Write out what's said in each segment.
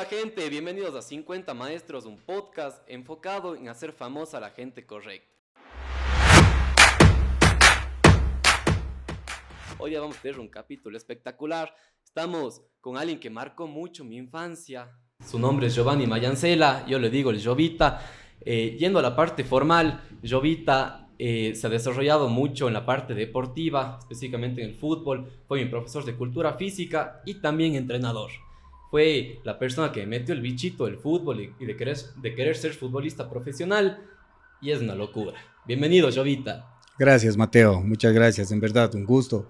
Hola gente, bienvenidos a 50 Maestros, un podcast enfocado en hacer famosa a la gente correcta. Hoy ya vamos a tener un capítulo espectacular. Estamos con alguien que marcó mucho mi infancia. Su nombre es Giovanni Mayancela, yo le digo el Jovita. Yendo a la parte formal, Jovita se ha desarrollado mucho en la parte deportiva, específicamente en el fútbol. Fue mi profesor de cultura física y también entrenador. Fue la persona que me metió el bichito del fútbol y de querer ser futbolista profesional, y es una locura. Bienvenido, Jovita. Gracias, Mateo, muchas gracias, en verdad, un gusto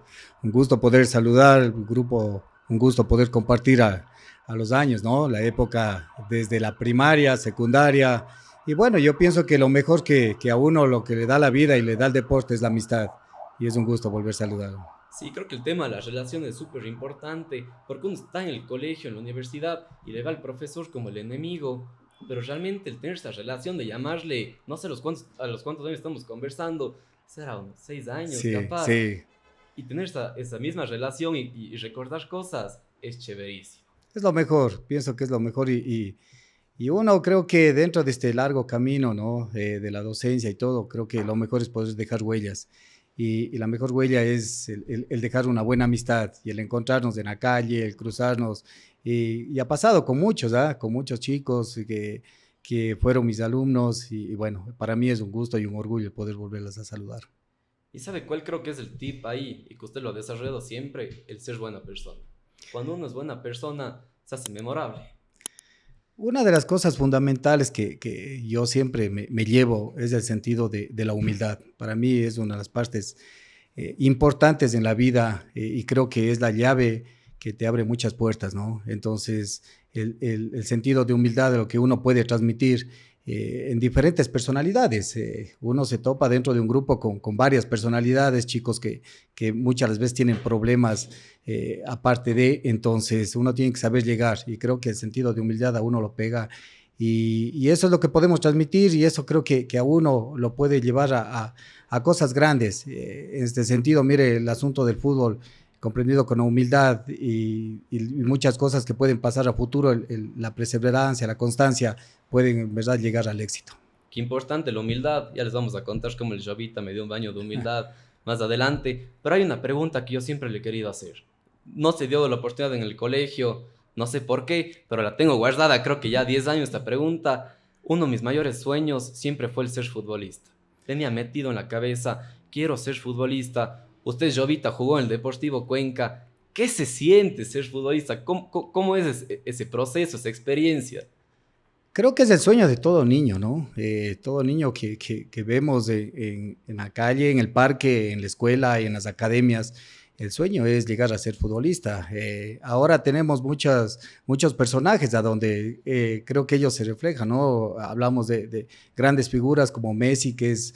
poder saludar el grupo, un gusto poder compartir a los años, ¿no? La época desde la primaria, secundaria, y bueno, yo pienso que lo mejor que a uno lo que le da la vida y le da el deporte es la amistad, y es un gusto volver a saludar. Sí, creo que el tema de las relaciones es súper importante, porque uno está en el colegio, en la universidad, y le va al profesor como el enemigo, pero realmente el tener esa relación de llamarle, no sé a los cuántos años estamos conversando, será unos 6 años Sí, capaz, sí, y tener esa misma relación y recordar cosas es chéverísimo. es lo mejor, pienso que es lo mejor y uno creo que dentro de este largo camino, ¿no? De la docencia y todo, creo que lo mejor es poder dejar huellas. Y la mejor huella es el dejar una buena amistad y el encontrarnos en la calle, el cruzarnos. Y ha pasado con muchos, ¿ah? Con muchos chicos que fueron mis alumnos y bueno, para mí es un gusto y un orgullo poder volverlos a saludar. ¿Y sabe cuál creo que es el tip ahí? Y que usted lo ha desarrollado siempre, el ser buena persona. Cuando uno es buena persona, se hace memorable. Una de las cosas fundamentales que yo siempre me llevo es el sentido de la humildad. Para mí es una de las partes importantes en la vida y creo que es la llave que te abre muchas puertas, ¿no? Entonces, el sentido de humildad de lo que uno puede transmitir en diferentes personalidades. Uno se topa dentro de un grupo con varias personalidades, chicos que muchas veces tienen problemas aparte de, entonces uno tiene que saber llegar y creo que el sentido de humildad a uno lo pega y eso es lo que podemos transmitir y eso creo que a uno lo puede llevar a cosas grandes. En este sentido, mire, el asunto del fútbol comprendido con humildad y muchas cosas que pueden pasar a futuro, la perseverancia, la constancia, pueden en verdad llegar al éxito. Qué importante la humildad. Ya les vamos a contar cómo el Jovita me dio un baño de humildad más adelante. Pero hay una pregunta que yo siempre le he querido hacer. No se dio la oportunidad en el colegio, no sé por qué, pero la tengo guardada, creo que ya 10 años esta pregunta. Uno de mis mayores sueños siempre fue el ser futbolista. Tenía metido en la cabeza, quiero ser futbolista. Usted, Jovita, jugó en el Deportivo Cuenca. ¿Qué se siente ser futbolista? ¿Cómo es ese proceso, esa experiencia? Creo que es el sueño de todo niño, ¿no? Todo niño que vemos en la calle, en el parque, en la escuela y en las academias, el sueño es llegar a ser futbolista. Ahora tenemos muchos personajes a donde creo que ellos se reflejan, ¿no? Hablamos de grandes figuras como Messi, que es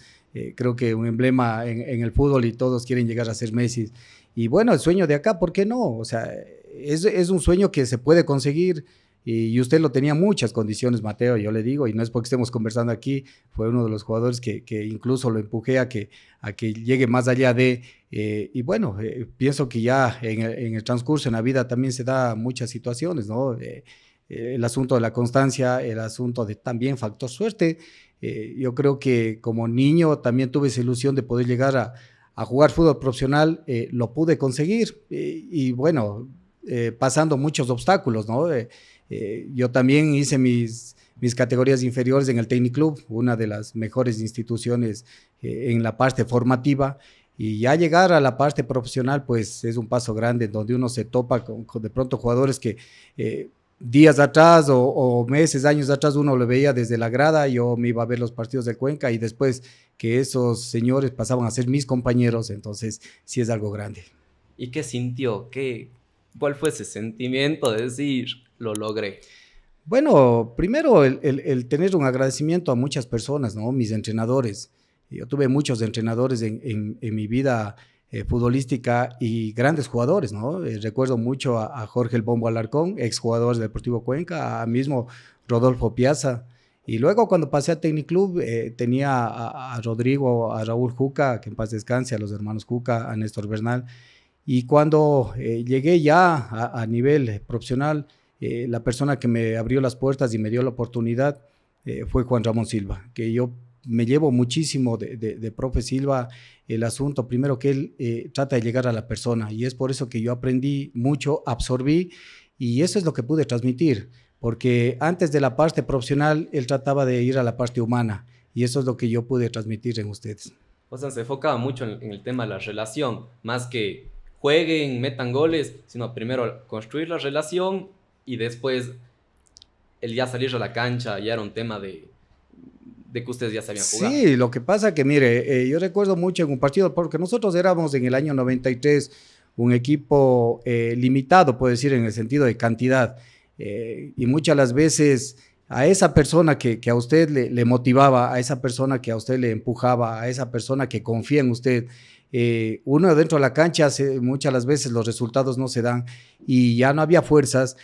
creo que un emblema en el fútbol y todos quieren llegar a ser Messi. Y bueno, el sueño de acá, ¿por qué no? O sea, es un sueño que se puede conseguir y usted lo tenía muchas condiciones, Mateo, yo le digo, y no es porque estemos conversando aquí, fue uno de los jugadores que incluso lo empujé a que llegue más allá de, y bueno, pienso que ya en el transcurso en la vida también se da muchas situaciones, ¿no? El asunto de la constancia, el asunto de también factor suerte, yo creo que como niño también tuve esa ilusión de poder llegar a jugar fútbol profesional, lo pude conseguir, y bueno, pasando muchos obstáculos, ¿no? Yo también hice mis categorías inferiores en el Tecniclub, una de las mejores instituciones en la parte formativa, y ya llegar a la parte profesional, pues es un paso grande, donde uno se topa con de pronto jugadores que días atrás o meses, años atrás, uno lo veía desde la grada, yo me iba a ver los partidos de Cuenca y después que esos señores pasaban a ser mis compañeros, entonces sí es algo grande. ¿Y qué sintió? ¿Cuál fue ese sentimiento de decir, lo logré? Bueno, primero el tener un agradecimiento a muchas personas, ¿no? Mis entrenadores. Yo tuve muchos entrenadores en mi vida futbolística y grandes jugadores, ¿no? Recuerdo mucho a Jorge El Bombo Alarcón, exjugador de Deportivo Cuenca, a mismo Rodolfo Piazza. Y luego cuando pasé a Tecniclub tenía a Rodrigo, a Raúl Juca, que en paz descanse, a los hermanos Juca, a Néstor Bernal. Y cuando llegué ya a nivel profesional, la persona que me abrió las puertas y me dio la oportunidad fue Juan Ramón Silva, que yo me llevo muchísimo de profe Silva, el asunto primero que él trata de llegar a la persona, y es por eso que yo aprendí mucho, absorbí, y eso es lo que pude transmitir, porque antes de la parte profesional él trataba de ir a la parte humana, y eso es lo que yo pude transmitir en ustedes. O sea, se enfocaba mucho en el tema de la relación, más que jueguen, metan goles, sino primero construir la relación y después el ya salir a la cancha ya era un tema de que ustedes ya sabían jugar. Sí, lo que pasa que, mire, yo recuerdo mucho en un partido, porque nosotros éramos en el año 93 un equipo limitado, puedo decir, en el sentido de cantidad, y muchas las veces a esa persona que a usted le motivaba, a esa persona que a usted le empujaba, a esa persona que confía en usted, uno dentro de la cancha muchas las veces los resultados no se dan y ya no había fuerzas.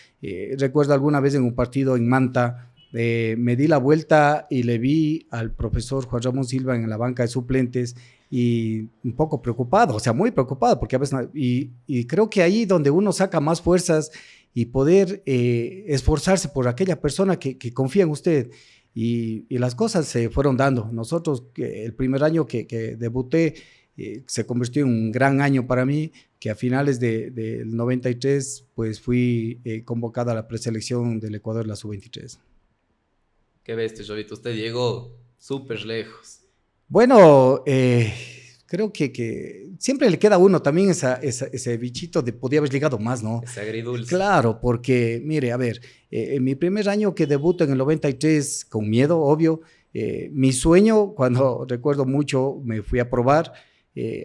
Recuerdo alguna vez en un partido en Manta, me di la vuelta y le vi al profesor Juan Ramón Silva en la banca de suplentes y un poco preocupado, o sea, muy preocupado, porque a veces, y creo que ahí donde uno saca más fuerzas y poder esforzarse por aquella persona que confía en usted. Y las cosas se fueron dando. Nosotros, el primer año que debuté, se convirtió en un gran año para mí, que a finales del 93, pues fui convocado a la preselección del Ecuador, la sub-23. Qué bestia, Jovito, usted llegó súper lejos. Bueno, creo que siempre le queda a uno también ese bichito de podía haber llegado más, ¿no? Ese agridulce. Claro, porque, mire, a ver, en mi primer año que debuto en el 93, con miedo, obvio, mi sueño, cuando recuerdo mucho, me fui a probar,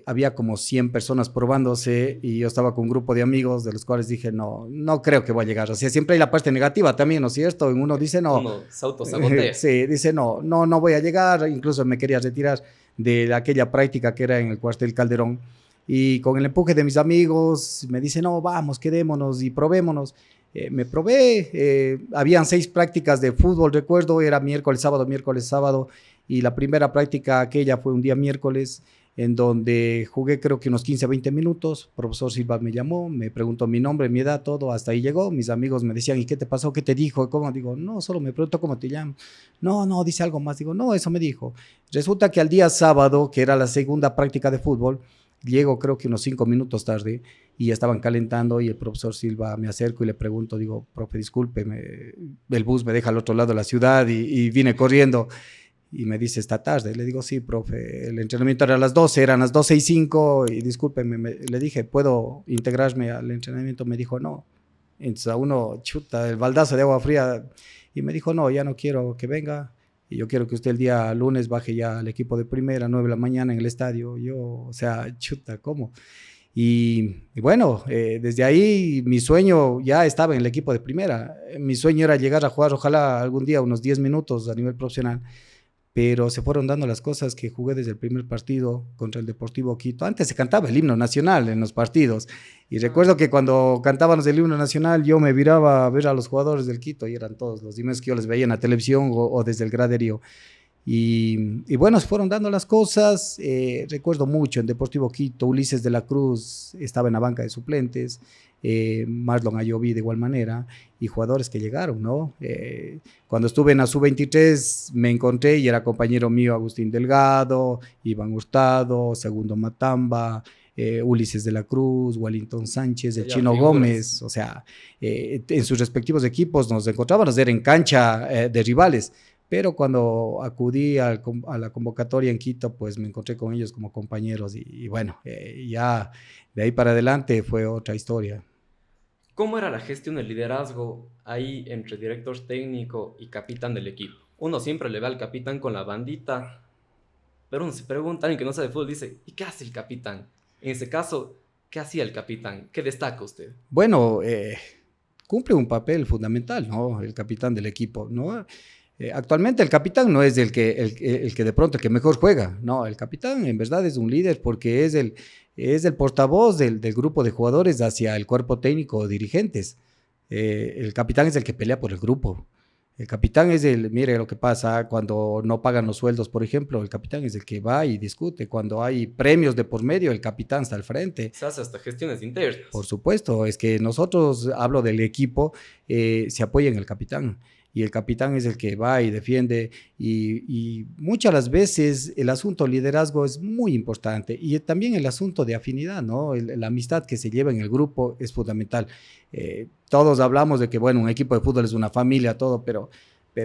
había como 100 personas probándose y yo estaba con un grupo de amigos de los cuales dije, no, no creo que voy a llegar. O sea, siempre hay la parte negativa también, ¿no es cierto? Uno dice, no. Uno se autosabotea. Sí, dice, no, no, no voy a llegar. Incluso me quería retirar de aquella práctica que era en el cuartel Calderón. Y con el empuje de mis amigos, me dice, no, vamos, quedémonos y probémonos. Me probé, habían 6 prácticas de fútbol, recuerdo, era miércoles, sábado, y la primera práctica aquella fue un día miércoles, en donde jugué creo que unos 15, 20 minutos, profesor Silva me llamó, me preguntó mi nombre, mi edad, todo, hasta ahí llegó, mis amigos me decían, ¿y qué te pasó? ¿Qué te dijo? ¿Cómo? Digo, no, solo me preguntó cómo te llamas. No, no, dice algo más, digo, no, eso me dijo. Resulta que al día sábado, que era la segunda práctica de fútbol, llego creo que unos 5 minutos tarde y ya estaban calentando y el profesor Silva me acerco y le pregunto, digo, profe, disculpe, el bus me deja al otro lado de la ciudad y vine corriendo. Y me dice, ¿está tarde? Le digo, sí, profe, el entrenamiento era a las 12, eran las 12:05 y discúlpeme, le dije, ¿puedo integrarme al entrenamiento? Me dijo, no. Entonces a uno, chuta, el baldazo de agua fría y me dijo, no, ya no quiero que venga y yo quiero que usted el día lunes baje ya al equipo de primera, 9 de la mañana en el estadio. Yo, o sea, chuta, ¿cómo? Y bueno, desde ahí mi sueño ya estaba en el equipo de primera. Mi sueño era llegar a jugar, ojalá algún día, unos 10 minutos a nivel profesional. Pero se fueron dando las cosas que jugué desde el primer partido contra el Deportivo Quito. Antes se cantaba el himno nacional en los partidos y recuerdo que cuando cantábamos el himno nacional yo me viraba a ver a los jugadores del Quito y eran todos los himnos que yo les veía en la televisión o desde el graderío. Y bueno, se fueron dando las cosas. Recuerdo mucho en Deportivo Quito, Ulises de la Cruz estaba en la banca de suplentes, Marlon Ayoví de igual manera, y jugadores que llegaron, ¿no? Cuando estuve en la sub-23 me encontré y era compañero mío Agustín Delgado, Iván Hurtado, Segundo Matamba, Ulises de la Cruz, Wellington Sánchez, el Chino Gómez, o sea, en sus respectivos equipos nos encontrábamos, era en cancha de rivales. Pero cuando acudí a la convocatoria en Quito, pues me encontré con ellos como compañeros y bueno, ya de ahí para adelante fue otra historia. ¿Cómo era la gestión del liderazgo ahí entre director técnico y capitán del equipo? Uno siempre le ve al capitán con la bandita, pero uno se pregunta, alguien que no sabe de fútbol dice, ¿y qué hace el capitán? En ese caso, ¿qué hacía el capitán? ¿Qué destaca usted? Bueno, cumple un papel fundamental, ¿no? El capitán del equipo, ¿no? Actualmente el capitán no es el que de pronto el que mejor juega, no, el capitán en verdad es un líder porque es el portavoz del grupo de jugadores hacia el cuerpo técnico o dirigentes. El capitán es el que pelea por el grupo. El capitán es mire lo que pasa cuando no pagan los sueldos, por ejemplo, el capitán es el que va y discute. Cuando hay premios de por medio, el capitán está al frente. Se hace hasta gestiones internas. Por supuesto, es que nosotros, hablo del equipo, se apoya en el capitán. Y el capitán es el que va y defiende. Y muchas las veces el asunto liderazgo es muy importante. Y también el asunto de afinidad, ¿no? La amistad que se lleva en el grupo es fundamental. Todos hablamos de que, bueno, un equipo de fútbol es una familia, todo, pero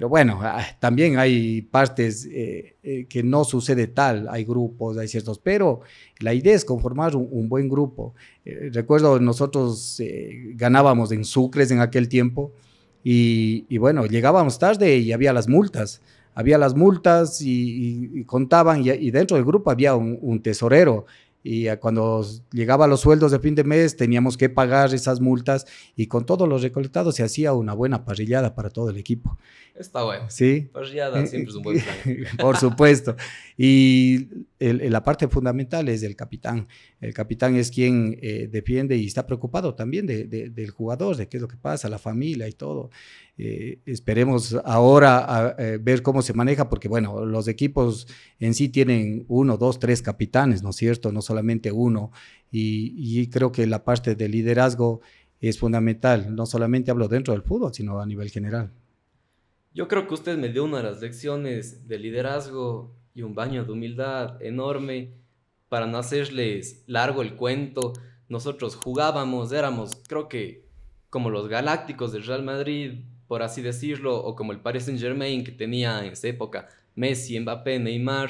bueno, también hay partes que no sucede tal, hay grupos, hay ciertos, pero la idea es conformar un buen grupo. Recuerdo nosotros ganábamos en sucres en aquel tiempo y bueno, llegábamos tarde y había las multas. Había las multas y contaban y dentro del grupo había un tesorero y cuando llegaban los sueldos de fin de mes teníamos que pagar esas multas y con todos los recolectados se hacía una buena parrillada para todo el equipo. Está bueno. Sí. Parrillada siempre es un buen plan. Por supuesto. Y la parte fundamental es el capitán. El capitán es quien defiende y está preocupado también del jugador, de qué es lo que pasa, la familia y todo. Esperemos ahora ver cómo se maneja, porque bueno, los equipos en sí tienen 1, 2, 3 capitanes, ¿no es cierto? No solamente uno. Y creo que la parte del liderazgo es fundamental. No solamente hablo dentro del fútbol, sino a nivel general. Yo creo que usted me dio una de las lecciones de liderazgo y un baño de humildad enorme. Para no hacerles largo el cuento, nosotros jugábamos, éramos, creo que como los galácticos del Real Madrid, por así decirlo, o como el Paris Saint-Germain que tenía en esa época Messi, Mbappé, Neymar.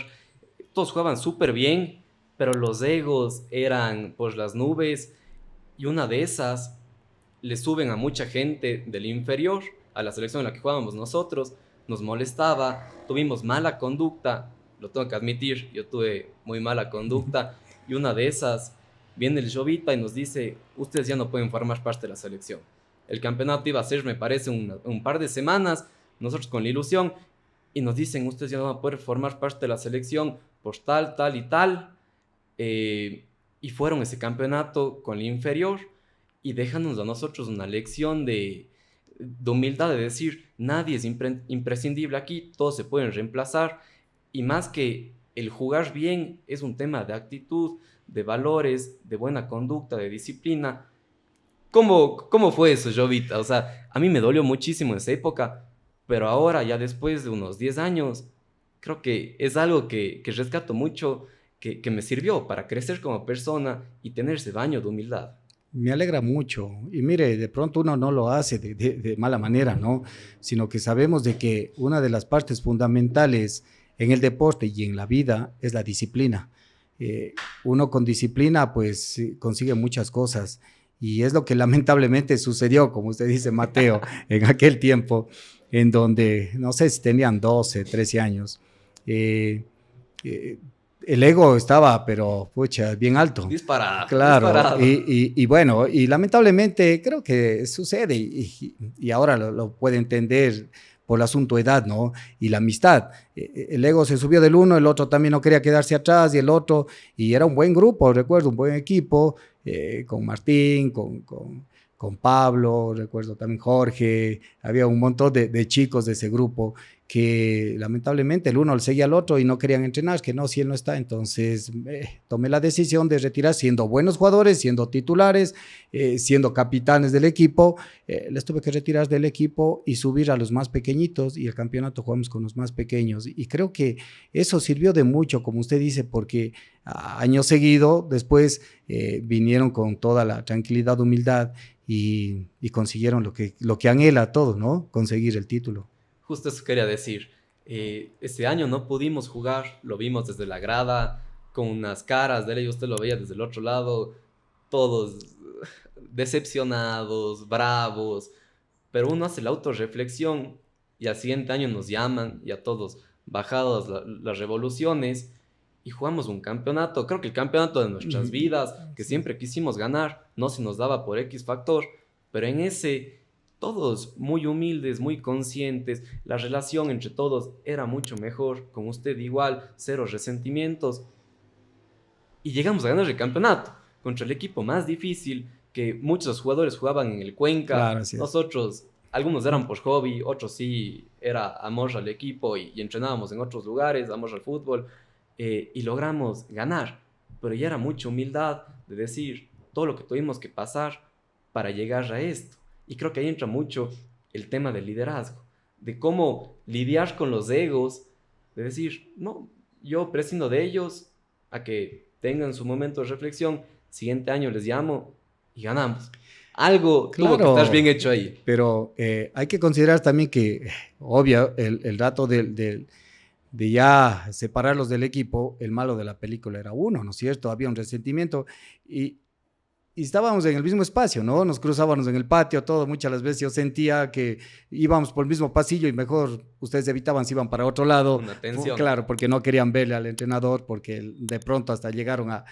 Todos jugaban súper bien, pero los egos eran por las nubes y una de esas le suben a mucha gente del inferior a la selección en la que jugábamos nosotros, nos molestaba, tuvimos mala conducta, lo tengo que admitir, yo tuve muy mala conducta, y una de esas viene el Jovita y nos dice, ustedes ya no pueden formar parte de la selección. El campeonato iba a ser, me parece, un par de semanas, nosotros con la ilusión, y nos dicen, ustedes ya no van a poder formar parte de la selección por tal, tal y tal, y fueron ese campeonato con la inferior, y déjanos a nosotros una lección de humildad, de decir, nadie es imprescindible aquí, todos se pueden reemplazar, y más que el jugar bien es un tema de actitud, de valores, de buena conducta, de disciplina. ¿Cómo fue eso, Jovita? O sea, a mí me dolió muchísimo en esa época, pero ahora, ya después de unos 10 años, creo que es algo que rescato mucho, que me sirvió para crecer como persona y tener ese baño de humildad. Me alegra mucho. Y mire, de pronto uno no lo hace de mala manera, ¿no? Sino que sabemos de que una de las partes fundamentales en el deporte y en la vida es la disciplina. Uno con disciplina, pues, consigue muchas cosas. Y es lo que lamentablemente sucedió, como usted dice, Mateo, en aquel tiempo, en donde, no sé si tenían 12, 13 años. El ego estaba, pero, pucha, bien alto. Disparado. Claro, disparado. Y bueno, y lamentablemente creo que sucede y ahora lo puede entender por el asunto de edad, ¿no? Y la amistad. El ego se subió del uno, el otro también no quería quedarse atrás y el otro, y era un buen grupo, recuerdo, un buen equipo, con Martín, con Pablo, recuerdo también Jorge, había un montón de chicos de ese grupo que lamentablemente el uno le seguía al otro y no querían entrenar, que no, si él no está, entonces tomé la decisión de retirar siendo buenos jugadores, siendo titulares, siendo capitanes del equipo, les tuve que retirar del equipo y subir a los más pequeñitos y el campeonato jugamos con los más pequeños y creo que eso sirvió de mucho, como usted dice, porque año seguido después vinieron con toda la tranquilidad, humildad y consiguieron lo que anhela todo, ¿no? Conseguir el título. Justo eso quería decir. Este año no pudimos jugar, lo vimos desde la grada, con unas caras de él y usted lo veía desde el otro lado, todos decepcionados, bravos, pero uno hace la autorreflexión y al siguiente año nos llaman y a todos bajadas las revoluciones y jugamos un campeonato, creo que el campeonato de nuestras vidas, que siempre quisimos ganar, no se nos daba por X factor, pero en ese todos muy humildes, muy conscientes, la relación entre todos era mucho mejor, con usted igual, cero resentimientos. Y llegamos a ganar el campeonato contra el equipo más difícil, que muchos jugadores jugaban en el Cuenca. Claro, así es. Nosotros algunos eran por hobby, otros sí era amor al equipo y entrenábamos en otros lugares, amor al fútbol, y logramos ganar. Pero ya era mucha humildad de decir todo lo que tuvimos que pasar para llegar a esto. Y creo que ahí entra mucho el tema del liderazgo, de cómo lidiar con los egos, de decir, no, yo prescindo de ellos a que tengan su momento de reflexión, siguiente año les llamo y ganamos. Algo tuvo que estar bien Claro, hecho ahí. pero hay que considerar también que, obvio, el dato de ya separarlos del equipo, el malo de la película era uno, ¿no es cierto? Había un resentimiento y, y estábamos en el mismo espacio, ¿no? Nos cruzábamos en el patio, todo. Muchas las veces yo sentía que íbamos por el mismo pasillo y mejor ustedes evitaban si iban para otro lado. Una tensión. Claro, porque no querían verle al entrenador, porque de pronto hasta llegaron a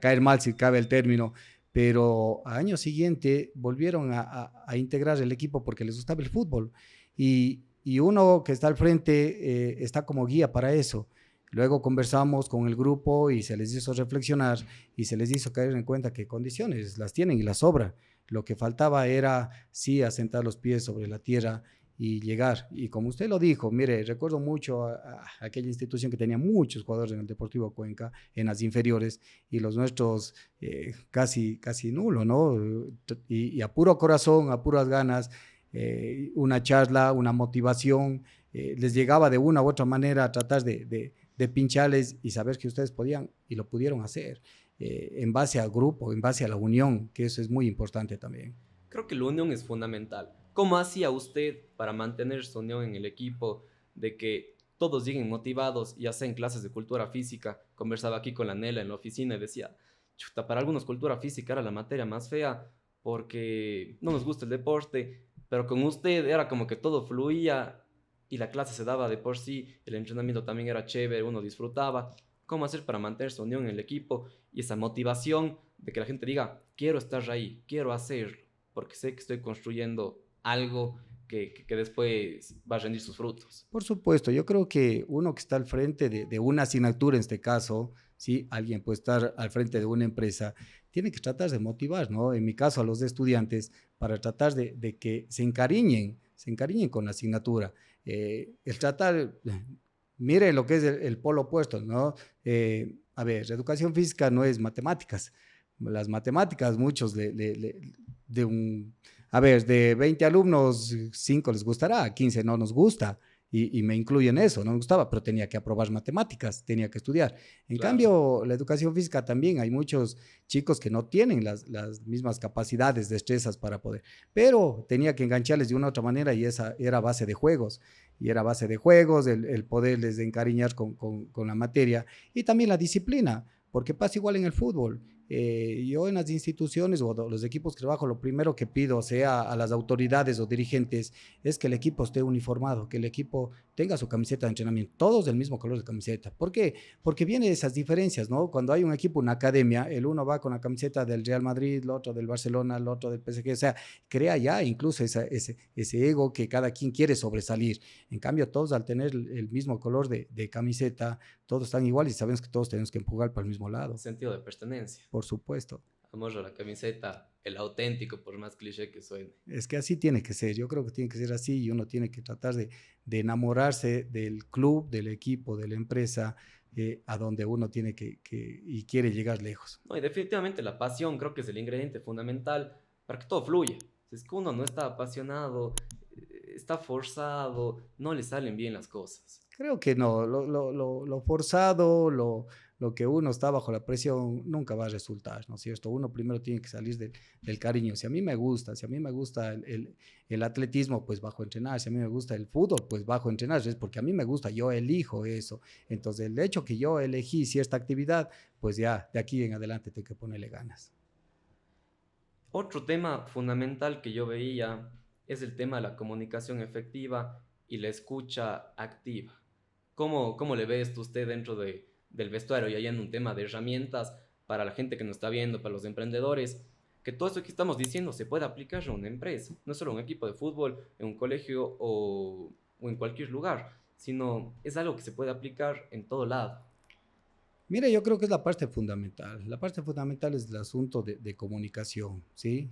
caer mal, si cabe el término. Pero al año siguiente volvieron a integrar el equipo porque les gustaba el fútbol. Y uno que está al frente está como guía para eso. Luego conversamos con el grupo y se les hizo reflexionar y se les hizo caer en cuenta que condiciones las tienen y las sobra. Lo que faltaba era, sí, asentar los pies sobre la tierra y llegar. Y como usted lo dijo, mire, recuerdo mucho a aquella institución que tenía muchos jugadores en el Deportivo Cuenca, en las inferiores, y los nuestros casi nulo, ¿no? Y a puro corazón, a puras ganas, una charla, una motivación, les llegaba de una u otra manera a tratar de pincharles y saber que ustedes podían y lo pudieron hacer en base al grupo, en base a la unión, que eso es muy importante también. Creo que la unión es fundamental. ¿Cómo hacía usted para mantener su unión en el equipo, de que todos lleguen motivados, ya sea en clases de cultura física? Conversaba aquí con la Nela en la oficina y decía, chuta, para algunos cultura física era la materia más fea porque no nos gusta el deporte, pero con usted era como que todo fluía y la clase se daba de por sí, el entrenamiento también era chévere, uno disfrutaba. ¿Cómo hacer para mantener su unión en el equipo y esa motivación de que la gente diga, quiero estar ahí, quiero hacer, porque sé que estoy construyendo algo que después va a rendir sus frutos? Por supuesto, yo creo que uno que está al frente de una asignatura, en este caso, ¿sí? Alguien puede estar al frente de una empresa, tiene que tratar de motivar, ¿no? En mi caso, a los estudiantes, para tratar de que se encariñen con la asignatura. El tratar, mire lo que es el polo opuesto, ¿no? A ver, educación física no es matemáticas. Las matemáticas, muchos de un, a ver, de 20 alumnos, 5 les gustará, 15 no nos gusta. Y me incluyen eso, no me gustaba, pero tenía que aprobar matemáticas, tenía que estudiar. En Claro. cambio, la educación física también, hay muchos chicos que no tienen las mismas capacidades, destrezas para poder, pero tenía que engancharles de una u otra manera y esa era base de juegos. Y era base de juegos, el poderles encariñar con la materia y también la disciplina, porque pasa igual en el fútbol. Yo en las instituciones o los equipos que trabajo, lo primero que pido, sea a las autoridades o dirigentes, es que el equipo esté uniformado, que el equipo tenga su camiseta de entrenamiento, todos del mismo color de camiseta. ¿Por qué? Porque vienen esas diferencias, ¿no? Cuando hay un equipo, una academia, el uno va con la camiseta del Real Madrid, el otro del Barcelona, el otro del PSG, o sea, crea ya incluso ese ego que cada quien quiere sobresalir. En cambio, todos al tener el mismo color de camiseta, todos están iguales y sabemos que todos tenemos que empujar para el mismo lado, Sentido de pertenencia. por supuesto. Amor a la camiseta, el auténtico, por más cliché que suene. Es que así tiene que ser, yo creo que tiene que ser así y uno tiene que tratar de enamorarse del club, del equipo, de la empresa, a donde uno tiene y quiere llegar lejos. No, y definitivamente la pasión creo que es el ingrediente fundamental para que todo fluya. Si es que uno no está apasionado, está forzado, no le salen bien las cosas. Creo que no, lo forzado, lo que uno está bajo la presión nunca va a resultar, ¿no es cierto? Uno primero tiene que salir del cariño. Si a mí me gusta, si a mí me gusta el atletismo, pues bajo entrenar. Si a mí me gusta el fútbol, pues bajo entrenar. Es porque a mí me gusta, yo elijo eso. Entonces, el hecho que yo elegí cierta actividad, pues ya de aquí en adelante tengo que ponerle ganas. Otro tema fundamental que yo veía es el tema de la comunicación efectiva y la escucha activa. ¿Cómo le ves usted dentro del vestuario y allá en un tema de herramientas para la gente que nos está viendo, para los emprendedores? Que todo esto que estamos diciendo se puede aplicar a una empresa, no solo a un equipo de fútbol, en un colegio o en cualquier lugar, sino es algo que se puede aplicar en todo lado. Mire, yo creo que es la parte fundamental. La parte fundamental es el asunto de comunicación, ¿sí?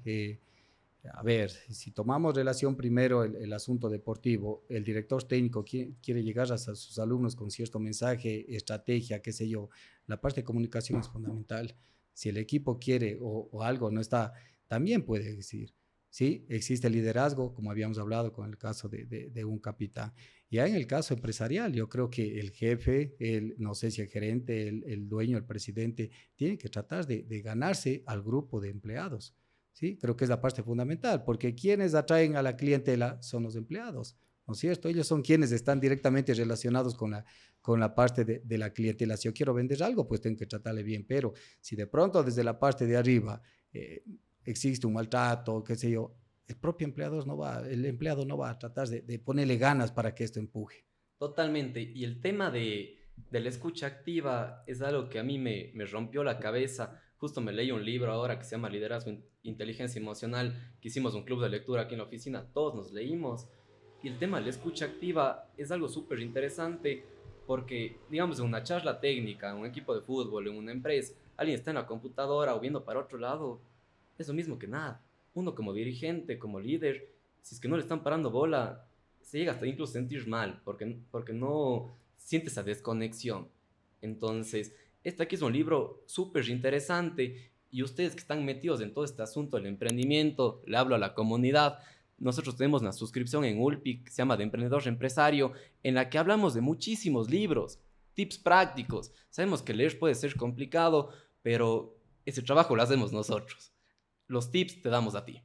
A ver, si tomamos relación primero el asunto deportivo, el director técnico quiere llegar a sus alumnos con cierto mensaje, estrategia, qué sé yo, la parte de comunicación es fundamental. Si el equipo quiere o algo no está, también puede decir. Sí, existe liderazgo, como habíamos hablado con el caso de un capitán. Ya en el caso empresarial, yo creo que el jefe, no sé si el gerente, el dueño, el presidente, tiene que tratar de ganarse al grupo de empleados. Sí, creo que es la parte fundamental, porque quienes atraen a la clientela son los empleados, ¿no es cierto? Ellos son quienes están directamente relacionados con la parte de la clientela. Si yo quiero vender algo, pues tengo que tratarle bien, pero si de pronto desde la parte de arriba existe un maltrato, qué sé yo, el empleado no va a tratar de ponerle ganas para que esto empuje. Totalmente. Y el tema de la escucha activa es algo que a mí me rompió la cabeza. Justo me leí un libro ahora que se llama Liderazgo, Inteligencia Emocional, que hicimos un club de lectura aquí en la oficina, todos nos leímos. Y el tema de la escucha activa es algo súper interesante porque, digamos, en una charla técnica, en un equipo de fútbol, en una empresa, alguien está en la computadora o viendo para otro lado, es lo mismo que nada. Uno como dirigente, como líder, si es que no le están parando bola, se llega hasta incluso sentir mal, porque no siente esa desconexión. Entonces, este aquí es un libro súper interesante y ustedes que están metidos en todo este asunto del emprendimiento, le hablo a la comunidad, nosotros tenemos una suscripción en Ulpi que se llama de Emprendedor Empresario, en la que hablamos de muchísimos libros, tips prácticos. Sabemos que leer puede ser complicado, pero ese trabajo lo hacemos nosotros. Los tips te damos a ti.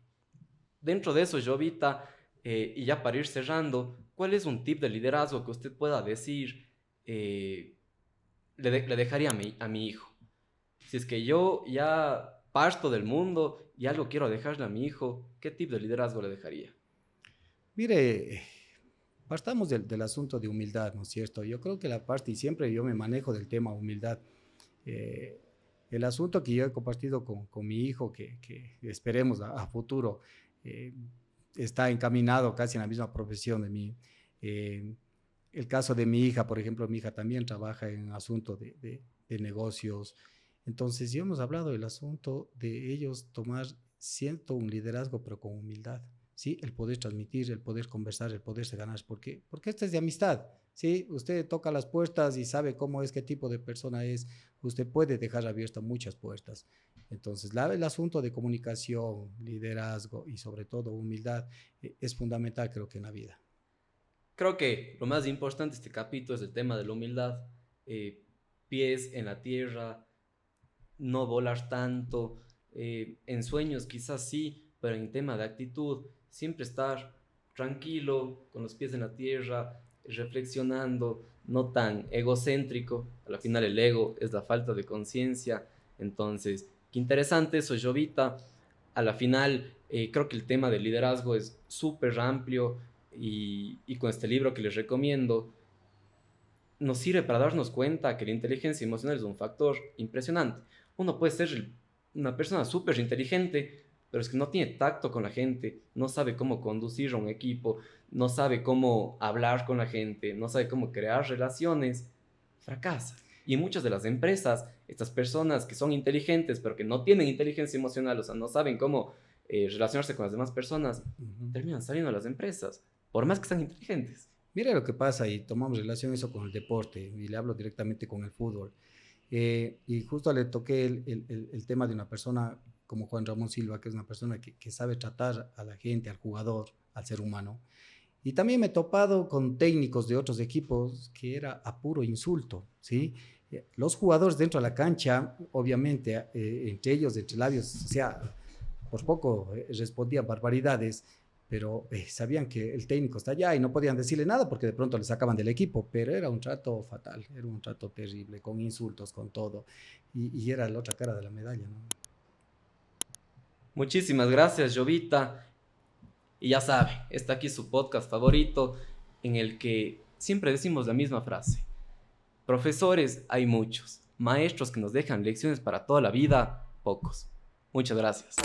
Dentro de eso, Jovita, y ya para ir cerrando, ¿cuál es un tip de liderazgo que usted pueda decir le dejaría a mi hijo? Si es que yo ya parto del mundo y algo quiero dejarle a mi hijo, ¿qué tip de liderazgo le dejaría? Mire, partamos del asunto de humildad, ¿no es cierto? Yo creo que la parte, y siempre yo me manejo del tema humildad, eh, el asunto que yo he compartido con mi hijo, que esperemos a futuro, eh, está encaminado casi en la misma profesión de mí. Eh, el caso de mi hija, por ejemplo, mi hija también trabaja en asunto de negocios. Entonces, ya hemos hablado del asunto de ellos tomar cierto un liderazgo, pero con humildad. ¿Sí? El poder transmitir, el poder conversar, el poderse ganar. ¿Por qué? Porque esto es de amistad. ¿Sí? Usted toca las puertas y sabe cómo es, qué tipo de persona es. Usted puede dejar abiertas muchas puertas. Entonces, el asunto de comunicación, liderazgo y sobre todo humildad es fundamental, creo que en la vida. Creo que lo más importante de este capítulo es el tema de la humildad, pies en la tierra, no volar tanto, en sueños quizás sí, pero en tema de actitud, siempre estar tranquilo, con los pies en la tierra, reflexionando, no tan egocéntrico. Al final el ego es la falta de conciencia. Entonces, qué interesante eso, Jovita. A la final, creo que el tema del liderazgo es súper amplio y con este libro que les recomiendo, nos sirve para darnos cuenta que la inteligencia emocional es un factor impresionante. Uno puede ser una persona súper inteligente, pero es que no tiene tacto con la gente, no sabe cómo conducir a un equipo, no sabe cómo hablar con la gente, no sabe cómo crear relaciones, fracasa. Y en muchas de las empresas, estas personas que son inteligentes, pero que no tienen inteligencia emocional, o sea, no saben cómo relacionarse con las demás personas, terminan saliendo de las empresas, por más que sean inteligentes. Mire lo que pasa y tomamos relación eso con el deporte y le hablo directamente con el fútbol. Y justo le toqué el tema de una persona como Juan Ramón Silva, que es una persona que sabe tratar a la gente, al jugador, al ser humano. Y también me he topado con técnicos de otros equipos que era a puro insulto, ¿sí? Los jugadores dentro de la cancha, obviamente, entre ellos, entre labios, o sea, por poco respondían barbaridades, pero sabían que el técnico está allá y no podían decirle nada porque de pronto le sacaban del equipo, pero era un trato fatal, era un trato terrible, con insultos, con todo, y era la otra cara de la medalla, ¿no? Muchísimas gracias, Jovita. Y ya sabe, está aquí su podcast favorito en el que siempre decimos la misma frase. Profesores hay muchos, maestros que nos dejan lecciones para toda la vida, pocos. Muchas gracias.